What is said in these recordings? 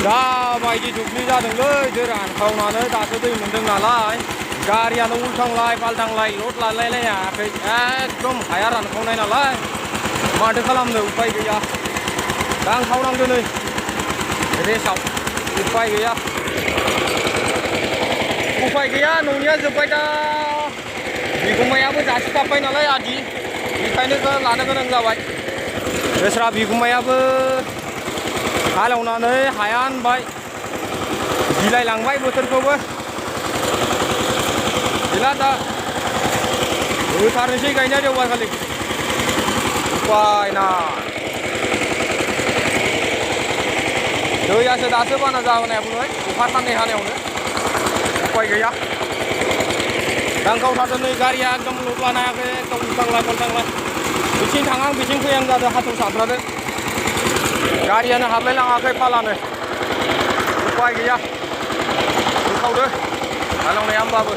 दाबायदि दुब्लि जादोंलै दै रानखावनानै दासो दै मोनदों नालाय गारियानो उल्थांलाय पाल्टांलाय लड लालायलायाखै एकदम हाया रानखावनाय नालाय माथो खालामनो उफाय गैया दांखावनांदो नै रेसाव उफाय गैया न'निया जोब्बाय दा बिगुमायाबो जासिथाबबाय नालाय आदि बेखायनो लानो गोनां जाबाय बेस्रा बिगुमायाबो हालेवनानै हाया होनबाय बिलाइलांबाय बोथोरखौबो गैला दा होथारनोसै गायनाय देवबार खालि उफाय ना दैयासो दासो बाना जाबोनायाबोलाय अखा साननै हानायावनो उफाय गैया दांखावथारदों नै गारिया एकदम लड लानो हायाखै एकदम उल्थांलाय पल्टांलाय बिथिं थांहां बिथिं फैहां जादों हाथरसाफ्रानो गारियानो हाबलाय लाङाखै फालानो उफाय गैया होखावदो हालेवनाया होमबाबो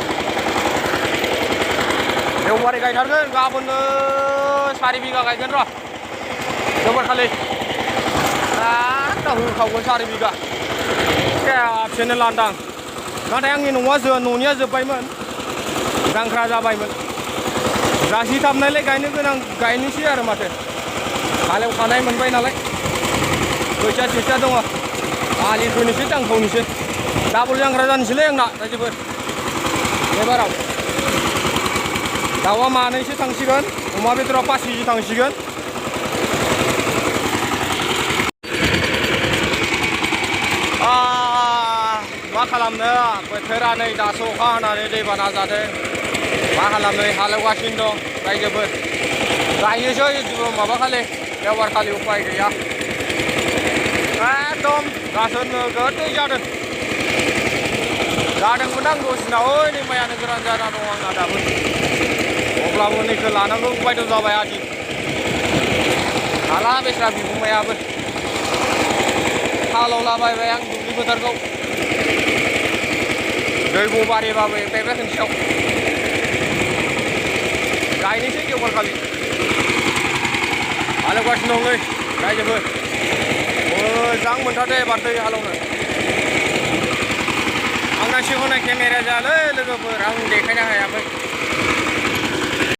देवबारै गायथारगोन गाबोननो 4 बिगा गायगोन र' देवबार खालि होखावगोन 4 बिगा खेबसेनो लांदां नाथाय आंनि न'निया जोब्बायमोन जांख्रा जाबायमोन जासिथाबनायलाय गायनो गोनां गायनोसै आरो माथो हालेवखानाय मोनबाय नालाय खोथिया दङ आलि खोनोसै दांखावनोसै डाबल जांख्रा जानोसैलै आंना रायजोफोर एबाराव दाउआ मानैसो थांसिगोन अमा बेदरा 5 केजि थांसिगोन मा खालामनो बोथोरा नै दासो अखा हानानै दैबाना जादों मा खालामनो हालेवगासिनो दं रायजोफोर गायनोसै माबा खालि देवबार खालि उफाय गैया एकदम दासो नोगोद दै जादोंमोन आं दसेनाव नै माइयानो गोरान जाना दं आंना दाबो अब्लाबो नैखौ लानांगौ बायद' जाबाय आदि हाला बेस्रा बिगुमायाबो हालेवलाबायबाय आं दुब्लि फोथारखौ दैब' बारिबाबो एफायबा खनसेयाव गायनोसै देवबार खालि हालेवगासिनो दं नै रायजोफोर मोजां मोनथारदों एबार दै हालेवनो आंना सिगाङाव केमेरा जायालै लोगोफोर आं देखायनो हायाखै